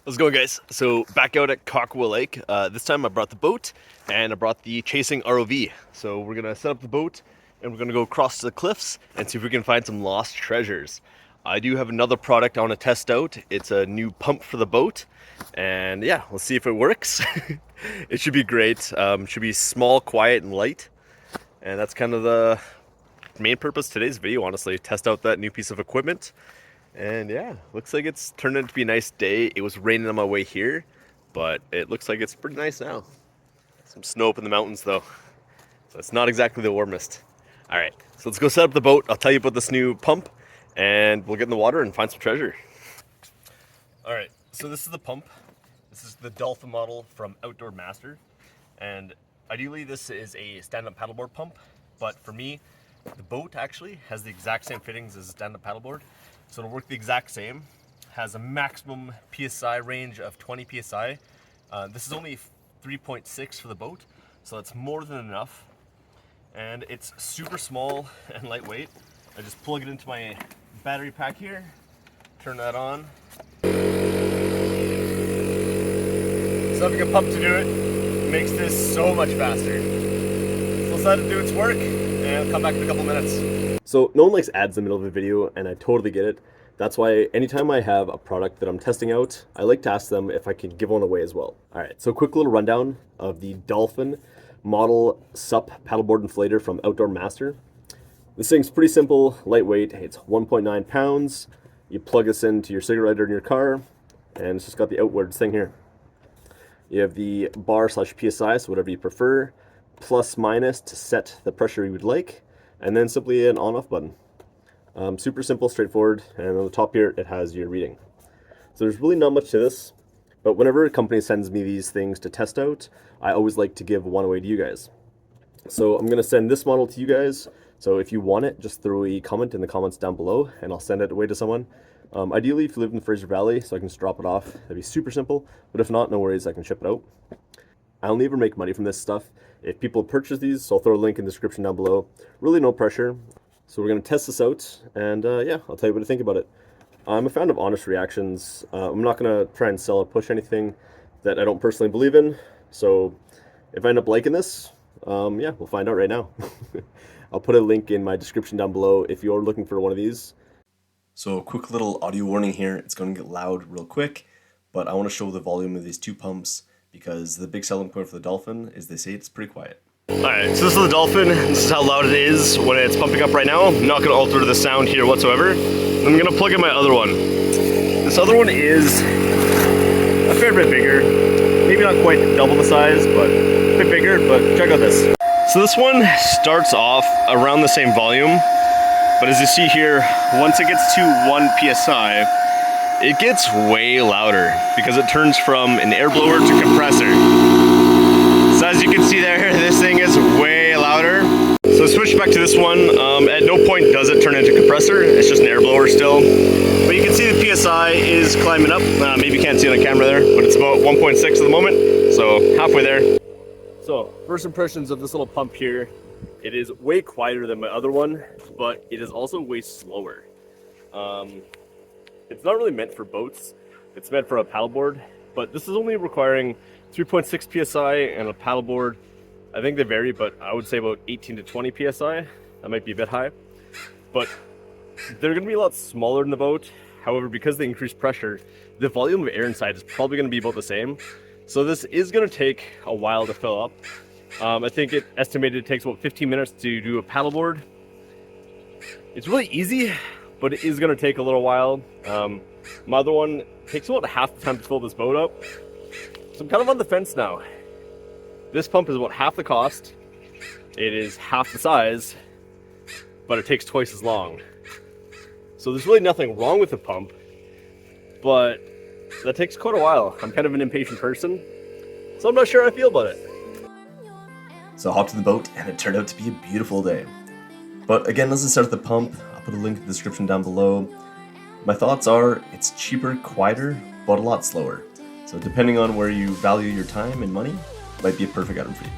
How's it going, guys? So back out at Cockwood Lake. This time I brought the boat and I brought the Chasing ROV. So we're gonna set up the boat and we're gonna go across the cliffs and see if we can find some lost treasures. I do have another product I want to test out. It's a new pump for the boat, and yeah, we'll see if it works. It should be great. Should be small, quiet, and light. And that's kind of the main purpose of today's video, honestly. Test out that new piece of equipment. And yeah, looks like it's turned out to be a nice day. It was raining on my way here, but it looks like it's pretty nice now. Some snow up in the mountains though, so it's not exactly the warmest. All right, so let's go set up the boat. I'll tell you about this new pump and we'll get in the water and find some treasure. All right, so this is the pump. This is the Dolphin model from OutdoorMaster. And ideally this is a stand-up paddleboard pump, but for me, the boat actually has the exact same fittings as a stand-up paddleboard. So it'll work the exact same. Has a maximum PSI range of 20 PSI. This is only 3.6 for the boat, so that's more than enough. And it's super small and lightweight. I just plug it into my battery pack here, turn that on. So having a pump to do it makes this so much faster. So let's let it do its work and I'll come back in a couple minutes. So no one likes ads in the middle of a video, and I totally get it. That's why anytime I have a product that I'm testing out, I like to ask them if I can give one away as well. All right, so quick little rundown of the Dolphin model SUP paddleboard inflator from OutdoorMaster. This thing's pretty simple, lightweight. It's 1.9 pounds. You plug this into your cigarette lighter in your car, and it's just got the outwards thing here. You have the bar/PSI, so whatever you prefer, plus minus to set the pressure you would like, and then simply an on-off button. Super simple, straightforward, and on the top here it has your reading. So there's really not much to this, but whenever a company sends me these things to test out, I always like to give one away to you guys. So I'm going to send this model to you guys, so if you want it, just throw a comment in the comments down below and I'll send it away to someone. Ideally, if you live in the Fraser Valley, so I can just drop it off, that'd be super simple, but if not, no worries, I can ship it out. I'll never make money from this stuff. If people purchase these, so I'll throw a link in the description down below. Really no pressure. So we're going to test this out, and yeah, I'll tell you what I think about it. I'm a fan of honest reactions. I'm not going to try and sell or push anything that I don't personally believe in. So if I end up liking this, yeah, we'll find out right now. I'll put a link in my description down below if you're looking for one of these. So a quick little audio warning here. It's going to get loud real quick, but I want to show the volume of these two pumps because the big selling point for the Dolphin is they say it's pretty quiet. Alright, so this is the Dolphin. This is how loud it is when it's pumping up right now. I'm not going to alter the sound here whatsoever. I'm going to plug in my other one. This other one is a fair bit bigger. Maybe not quite double the size, but a bit bigger, but check out this. So this one starts off around the same volume, but as you see here, once it gets to 1 PSI, it gets way louder because it turns from an air blower to compressor. So as you can see there, this thing is way louder. So switch back to this one. At no point does it turn into a compressor. It's just an air blower still. But you can see the PSI is climbing up. Maybe you can't see on the camera there, but it's about 1.6 at the moment. So halfway there. So first impressions of this little pump here. It is way quieter than my other one, but it is also way slower. It's not really meant for boats. It's meant for a paddleboard, but this is only requiring 3.6 PSI and a paddleboard. I think they vary, but I would say about 18 to 20 PSI. That might be a bit high, but they're gonna be a lot smaller than the boat. However, because they increase pressure, the volume of air inside is probably gonna be about the same. So this is gonna take a while to fill up. I think it estimated it takes about 15 minutes to do a paddleboard. It's really easy, but it is gonna take a little while. My other one takes about half the time to fill this boat up. So I'm kind of on the fence now. This pump is about half the cost. It is half the size, but it takes twice as long. So there's really nothing wrong with the pump, but that takes quite a while. I'm kind of an impatient person, so I'm not sure how I feel about it. So I hopped in the boat and it turned out to be a beautiful day. But again, let's start with the pump. I'll put a link in the description down below. My thoughts are it's cheaper, quieter, but a lot slower. So depending on where you value your time and money, it might be a perfect item for you.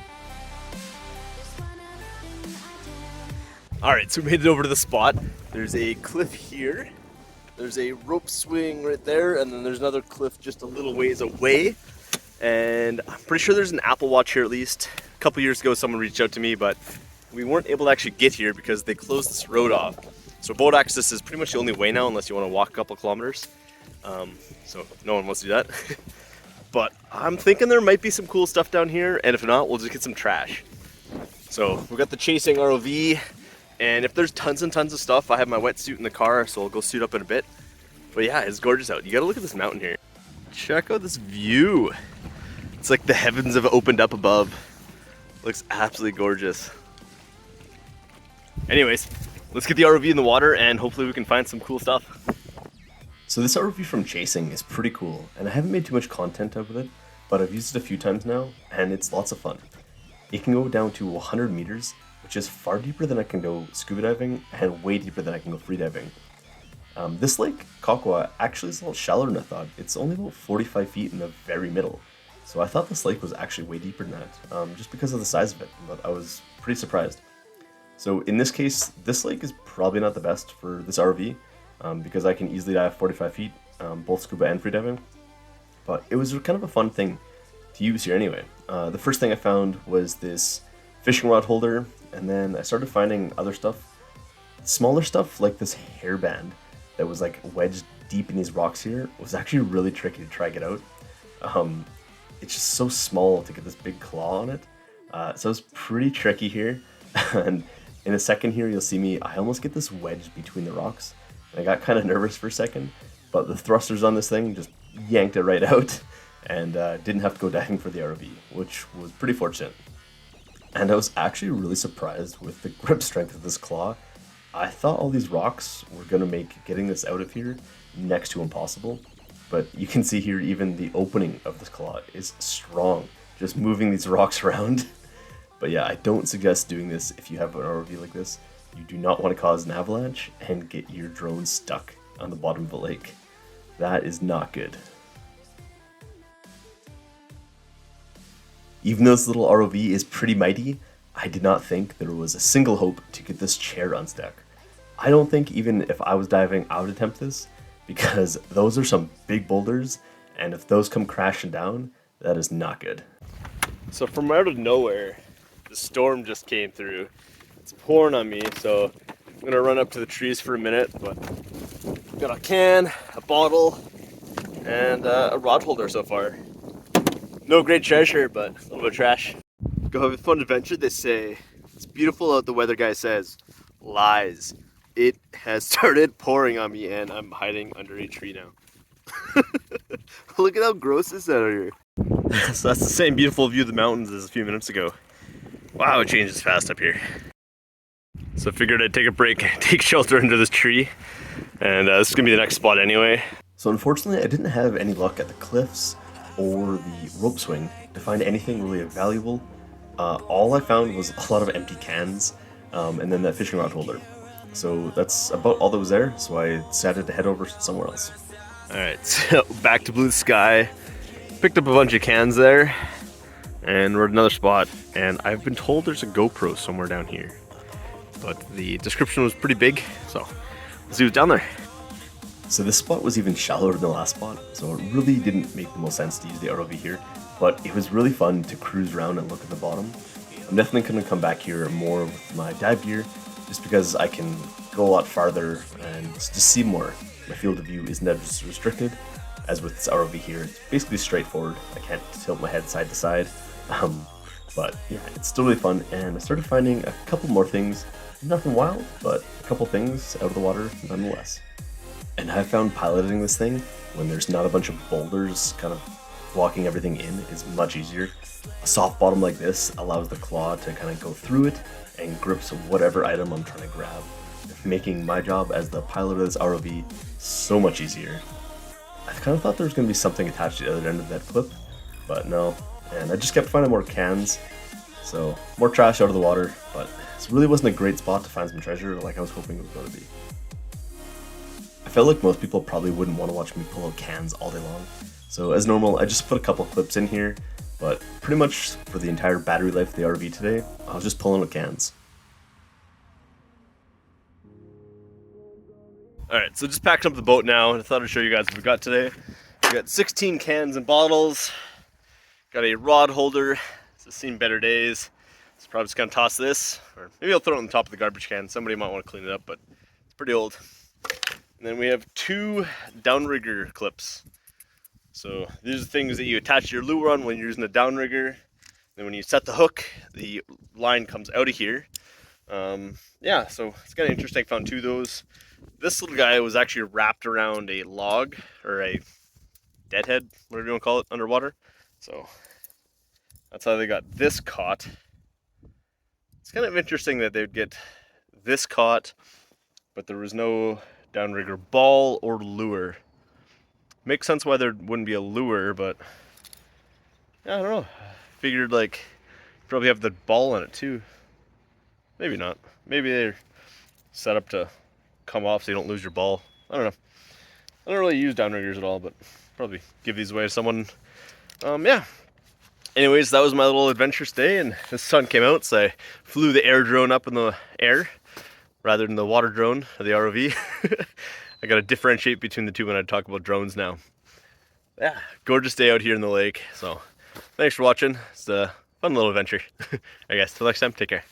Alright, so we made it over to the spot. There's a cliff here, There's a rope swing right there, and then there's another cliff just a little ways away. And I'm pretty sure there's an Apple Watch here at least. A couple years ago, someone reached out to me, but we weren't able to actually get here because they closed this road off. So boat access is pretty much the only way now, unless you want to walk a couple kilometers. So no one wants to do that. But I'm thinking there might be some cool stuff down here, and if not, we'll just get some trash. So we got the Chasing ROV, and if there's tons and tons of stuff, I have my wetsuit in the car, so I'll go suit up in a bit. But yeah, it's gorgeous out. You gotta look at this mountain here. Check out this view. It's like the heavens have opened up above. Looks absolutely gorgeous. Anyways, let's get the ROV in the water and hopefully we can find some cool stuff. So this ROV from Chasing is pretty cool, and I haven't made too much content out of it, but I've used it a few times now, and it's lots of fun. It can go down to 100 meters, which is far deeper than I can go scuba diving, and way deeper than I can go free diving. This lake, Kakwa, actually is a little shallower than I thought. It's only about 45 feet in the very middle. So I thought this lake was actually way deeper than that, just because of the size of it, but I was pretty surprised. So in this case, this lake is probably not the best for this ROV, because I can easily dive 45 feet, both scuba and free diving. But it was kind of a fun thing to use here anyway. The first thing I found was this fishing rod holder, and then I started finding other stuff, smaller stuff like this hairband that was like wedged deep in these rocks here. It was actually really tricky to try to get out. It's just so small to get this big claw on it. So it's pretty tricky here. And in a second here, you'll see me, I almost get this wedged between the rocks. I got kind of nervous for a second, but the thrusters on this thing just yanked it right out, and didn't have to go diving for the ROV, which was pretty fortunate. And I was actually really surprised with the grip strength of this claw. I thought all these rocks were going to make getting this out of here next to impossible, but you can see here even the opening of this claw is strong, just moving these rocks around. But yeah, I don't suggest doing this if you have an ROV like this. You do not want to cause an avalanche and get your drone stuck on the bottom of the lake. That is not good. Even though this little ROV is pretty mighty, I did not think there was a single hope to get this chair unstuck. I don't think even if I was diving, I would attempt this, because those are some big boulders, and if those come crashing down, that is not good. So from out of nowhere, the storm just came through. It's pouring on me, so I'm gonna run up to the trees for a minute, but got a can, a bottle, and a rod holder so far. No great treasure, but a little bit of trash. Go have a fun adventure, they say. It's beautiful out, the weather guy says. Lies. It has started pouring on me and I'm hiding under a tree now. Look at how gross this is out here. So that's the same beautiful view of the mountains as a few minutes ago. Wow, it changes fast up here. So I figured I'd take a break, take shelter under this tree, and this is gonna be the next spot anyway. So unfortunately, I didn't have any luck at the cliffs or the rope swing to find anything really valuable. All I found was a lot of empty cans, and then that fishing rod holder. So that's about all that was there, so I decided to head over somewhere else. Alright, so back to blue sky. Picked up a bunch of cans there, and we're at another spot, and I've been told there's a GoPro somewhere down here. But the description was pretty big, so let's see what's down there. So this spot was even shallower than the last spot, so it really didn't make the most sense to use the ROV here, but it was really fun to cruise around and look at the bottom. I'm definitely going to come back here more with my dive gear, just because I can go a lot farther and just see more. My field of view isn't as restricted as with this ROV here. It's basically straightforward. I can't tilt my head side to side, but yeah, it's still really fun, and I started finding a couple more things. Nothing wild, but a couple things out of the water nonetheless. And I found piloting this thing when there's not a bunch of boulders kind of blocking everything in is much easier. A soft bottom like this allows the claw to kind of go through it and grips whatever item I'm trying to grab, making my job as the pilot of this ROV so much easier. I kind of thought there was going to be something attached to the other end of that clip, but no, and I just kept finding more cans, so more trash out of the water, but this really wasn't a great spot to find some treasure like I was hoping it was going to be. I felt like most people probably wouldn't want to watch me pull out cans all day long, so as normal I just put a couple clips in here, but pretty much for the entire battery life of the RV today, I was just pulling out cans. Alright, so just packed up the boat now, and I thought I'd show you guys what we got today. We got 16 cans and bottles, got a rod holder. It's seen better days. So probably just gonna toss this, or maybe I'll throw it on the top of the garbage can. Somebody might want to clean it up, but it's pretty old. And then we have 2 downrigger clips. So these are the things that you attach your lure on when you're using the downrigger. Then when you set the hook, the line comes out of here. Yeah, so it's kind of interesting. I found 2 of those. This little guy was actually wrapped around a log, or a deadhead, whatever you want to call it, underwater. So that's how they got this caught. It's kind of interesting that they'd get this caught, but there was no downrigger ball or lure. Makes sense why there wouldn't be a lure, but yeah, I don't know. Figured like probably have the ball on it too. Maybe not. Maybe they're set up to come off so you don't lose your ball. I don't know. I don't really use downriggers at all, but probably give these away to someone. Yeah. Anyways, that was my little adventurous day, and the sun came out, so I flew the air drone up in the air rather than the water drone or the ROV. I gotta differentiate between the two when I talk about drones now. Yeah, gorgeous day out here in the lake. So thanks for watching. It's a fun little adventure. I guess till next time, take care.